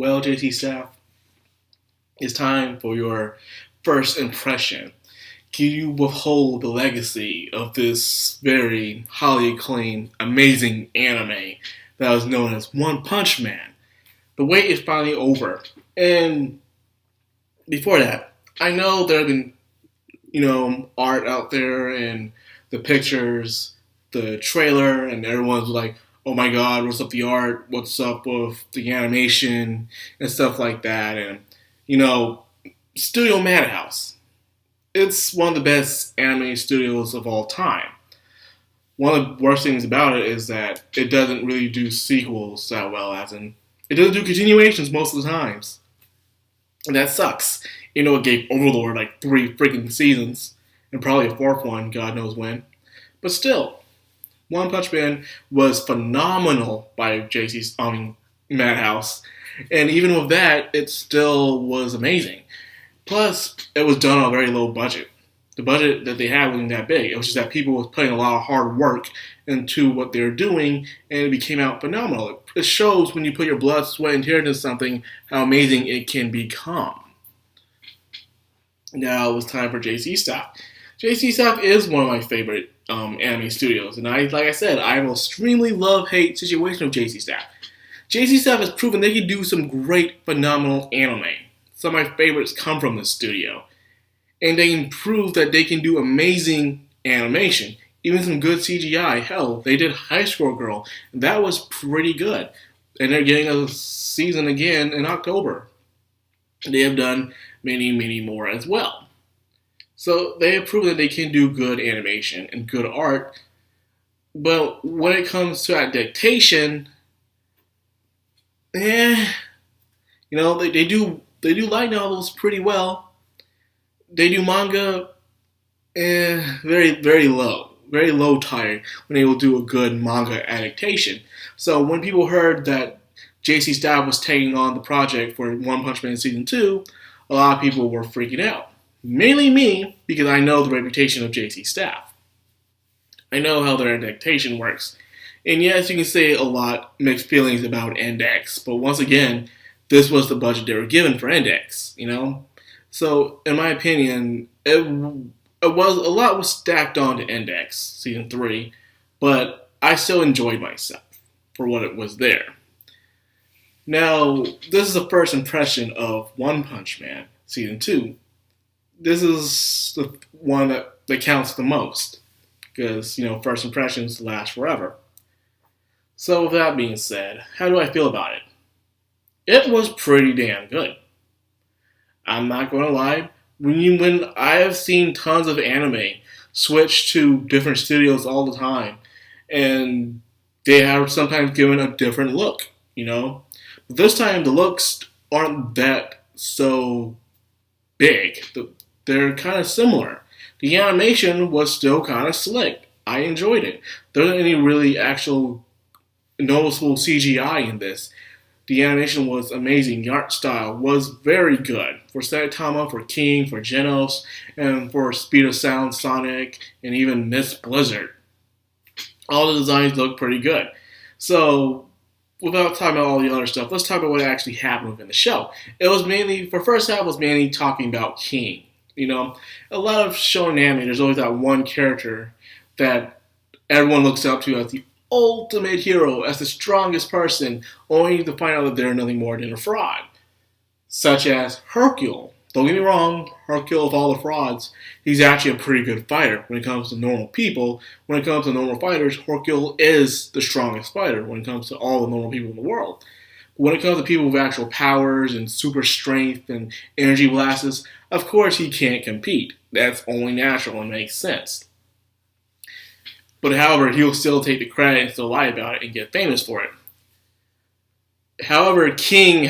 Well, JT staff, it's time for your first impression. Can you withhold the legacy of this very highly acclaimed, amazing anime that was known as One Punch Man? The wait is finally over. And before that, I know there have been, art out there and the pictures, the trailer, and everyone's like, oh my god, what's up the art? What's up with the animation and stuff like that? And, Studio Madhouse. It's one of the best anime studios of all time. One of the worst things about it is that it doesn't really do sequels that well, as in, it doesn't do continuations most of the times. And that sucks. It gave Overlord like 3 freaking seasons, and probably a 4th one, God knows when. But still, One Punch Man was phenomenal by Madhouse. And even with that, it still was amazing. Plus, it was done on a very low budget. The budget that they had wasn't that big. It was just that people were putting a lot of hard work into what they were doing, and it became out phenomenal. It shows when you put your blood, sweat, and tears into something how amazing it can become. Now it was time for JC Staff. JC Staff is one of my favorite anime studios, and like I said, I have an extremely love-hate situation with JC Staff. JC Staff has proven they can do some great, phenomenal anime. Some of my favorites come from this studio. And they can prove that they can do amazing animation. Even some good CGI. Hell, they did High School Girl. And that was pretty good. And they're getting a season again in October. They have done many, many more as well. So they have proven that they can do good animation and good art. But when it comes to adaptation, they do light novels pretty well. They do manga very, very low tier when they will do a good manga adaptation. So when people heard that JC Staff was taking on the project for One Punch Man Season 2, a lot of people were freaking out. Mainly me, because I know the reputation of JC Staff. I know how their adaptation works. And yes, you can say a lot mixed feelings about Index, but once again, this was the budget they were given for Index, So, in my opinion, it was a lot was stacked onto Index Season 3, but I still enjoyed myself for what it was there. Now, this is the first impression of One Punch Man Season 2. This is the one that counts the most, because, first impressions last forever. So, with that being said, how do I feel about it? It was pretty damn good. I'm not going to lie. When I have seen tons of anime switch to different studios all the time, and they have sometimes given a different look, But this time, the looks aren't that so big. They're kind of similar. The animation was still kind of slick. I enjoyed it. There wasn't any really actual noticeable CGI in this. The animation was amazing. The art style was very good. For Saitama, for King, for Genos, and for Speed of Sound, Sonic, and even Miss Blizzard. All the designs look pretty good. So, without talking about all the other stuff, let's talk about what actually happened within the show. For first half, was mainly talking about King. A lot of shonen anime, there's always that one character that everyone looks up to as the ultimate hero, as the strongest person, only to find out that they're nothing more than a fraud. Such as Hercule. Don't get me wrong, Hercule of all the frauds, he's actually a pretty good fighter when it comes to normal people. When it comes to normal fighters, Hercule is the strongest fighter when it comes to all the normal people in the world. But when it comes to people with actual powers and super strength and energy blasts, of course he can't compete. That's only natural and makes sense. But however, he'll still take the credit and still lie about it and get famous for it. However, King,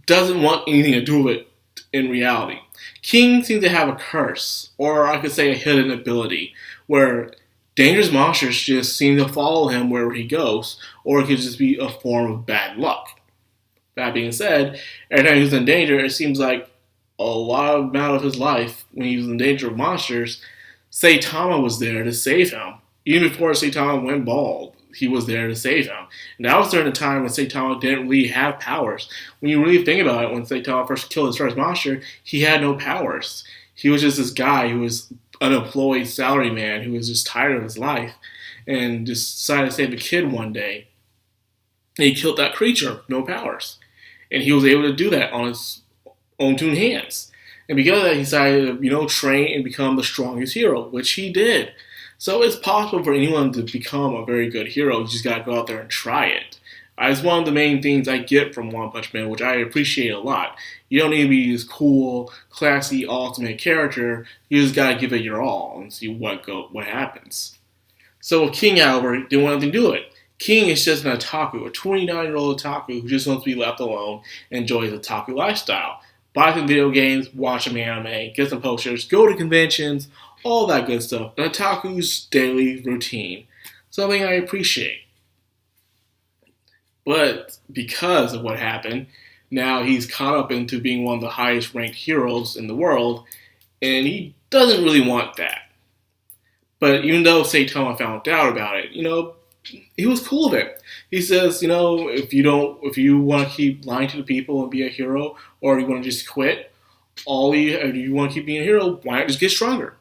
doesn't want anything to do with it in reality. King seems to have a curse, or I could say a hidden ability, where dangerous monsters just seem to follow him wherever he goes, or it could just be a form of bad luck. That being said, every time he's in danger, it seems like a lot of his life, when he was in danger of monsters, Saitama was there to save him. Even before Saitama went bald, he was there to save him. And that was during the time when Saitama didn't really have powers. When you really think about it, when Saitama first killed his first monster, he had no powers. He was just this guy who was unemployed salaryman who was just tired of his life and just decided to save a kid one day. And he killed that creature, no powers. And he was able to do that on his own two hands. And because of that, he decided to, train and become the strongest hero, which he did. So it's possible for anyone to become a very good hero. You just gotta go out there and try it. It's one of the main things I get from One Punch Man, which I appreciate a lot. You don't need to be this cool, classy, ultimate character. You just gotta give it your all and see what happens. So King, however, didn't want anything to do with it. King is just an otaku, a 29-year-old otaku who just wants to be left alone and enjoys the otaku lifestyle. Buy some video games, watch some anime, get some posters, go to conventions, all that good stuff. An otaku's daily routine. Something I appreciate. But because of what happened, now he's caught up into being one of the highest ranked heroes in the world, and he doesn't really want that. But even though Saitama found out about it, he was cool with it. He says, if you want to keep lying to the people and be a hero, or you want to just quit, if you want to keep being a hero, why not just get stronger?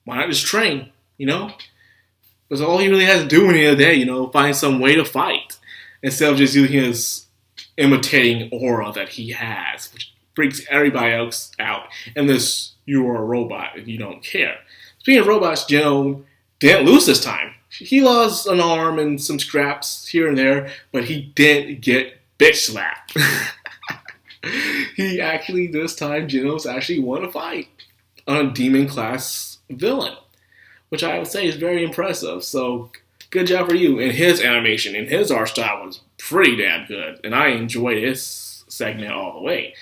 Why not just train? Because all he really has to do in the day, find some way to fight instead of just using his imitating aura that he has, which freaks everybody else out. And this, you are a robot and you don't care. Speaking of robots, Geno didn't lose this time. He lost an arm and some scraps here and there, but he didn't get bitch slapped. He actually, this time, Geno's actually won a fight on a demon class villain, which I would say is very impressive. So, good job for you. And his animation and his art style was pretty damn good, and I enjoyed his segment all the way.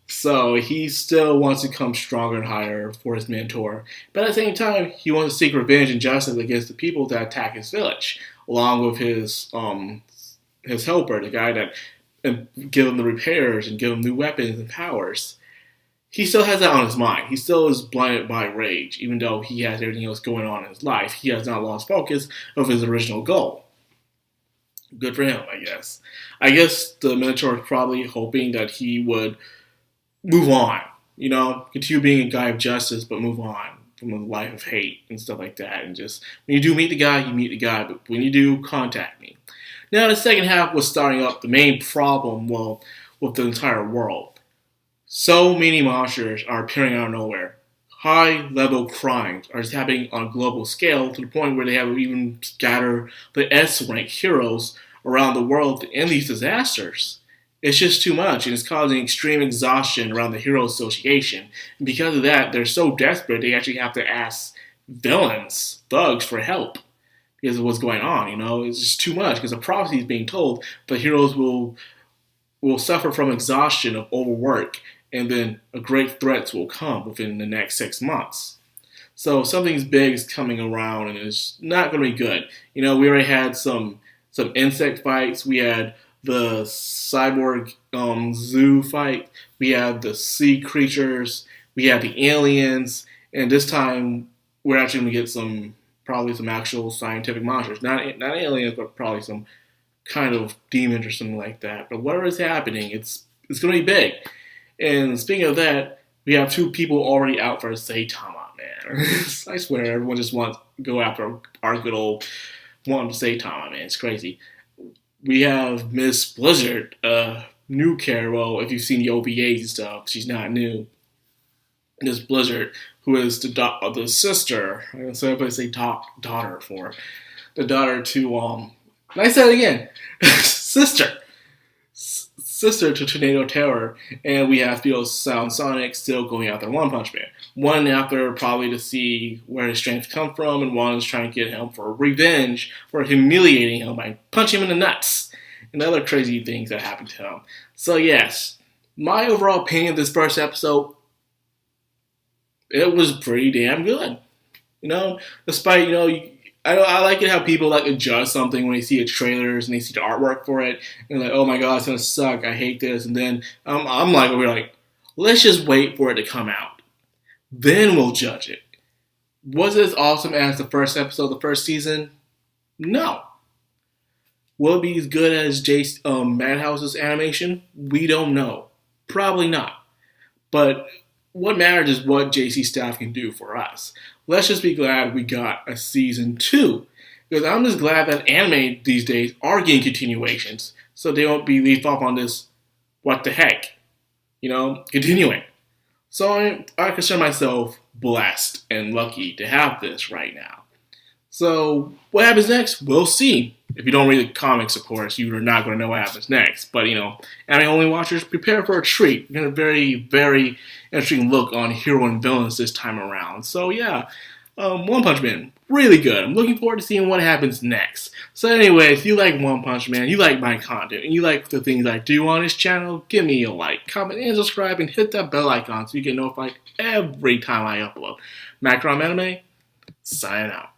So he still wants to come stronger and higher for his mentor. But at the same time, he wants to seek revenge and justice against the people that attack his village, along with his helper, the guy that give him the repairs and give him new weapons and powers. He still has that on his mind. He still is blinded by rage, even though he has everything else going on in his life. He has not lost focus of his original goal. Good for him, I guess. I guess the Minotaur is probably hoping that he would move on, continue being a guy of justice, but move on from a life of hate and stuff like that. And just, when you do meet the guy, you meet the guy, but when you do, contact me. Now, the second half was starting up the main problem, with the entire world. So many monsters are appearing out of nowhere. High-level crimes are just happening on a global scale to the point where they have even scattered the S-rank heroes around the world to end these disasters. It's just too much, and it's causing extreme exhaustion around the Hero Association. And because of that, they're so desperate, they actually have to ask villains, thugs, for help because of what's going on. It's just too much, because the prophecy is being told the heroes will suffer from exhaustion of overwork, and then great threats will come within the next 6 months. So something big is coming around, and it's not going to be good. We already had some insect fights. We had the cyborg zoo fight. We have the sea creatures. We have the aliens. And this time, we're actually going to get probably some actual scientific monsters. Not aliens, but probably some kind of demons or something like that. But whatever is happening, it's going to be big. And speaking of that, we have 2 people already out for Saitama, man. I swear, everyone just wants to go after our good old one Saitama, man. It's crazy. We have Miss Blizzard, new character. Well, if you've seen the OVAs and stuff, she's not new. Miss Blizzard, who is the sister, so everybody say daughter for, the daughter to, and I said it again, sister to Tornado Terror, and we have Sound Sonic still going after One Punch Man. One after probably to see where his strength comes from, and one is trying to get him for revenge for humiliating him by punching him in the nuts and other crazy things that happened to him. So yes, my overall opinion of this first episode, it was pretty damn good. Despite, I like it how people like to judge something when they see the trailers and they see the artwork for it, and like, oh my god, it's gonna suck, I hate this, and then I'm like, we're like, let's just wait for it to come out. Then we'll judge it. Was it as awesome as the first episode of the first season? No. Will it be as good as Madhouse's animation? We don't know. Probably not. But what matters is what JC Staff can do for us. Let's just be glad we got a season 2. Because I'm just glad that anime these days are getting continuations. So they won't be left off on this, what the heck, continuing. So I consider myself blessed and lucky to have this right now. So what happens next? We'll see. If you don't read the comics, of course, you are not going to know what happens next. But, anime only watchers, prepare for a treat. We're going to very, very interesting look on hero and villains this time around. So, yeah, One Punch Man, really good. I'm looking forward to seeing what happens next. So, anyways, if you like One Punch Man, you like my content, and you like the things I do on this channel, give me a like, comment, and subscribe, and hit that bell icon so you get notified every time I upload. Macron Anime, signing out.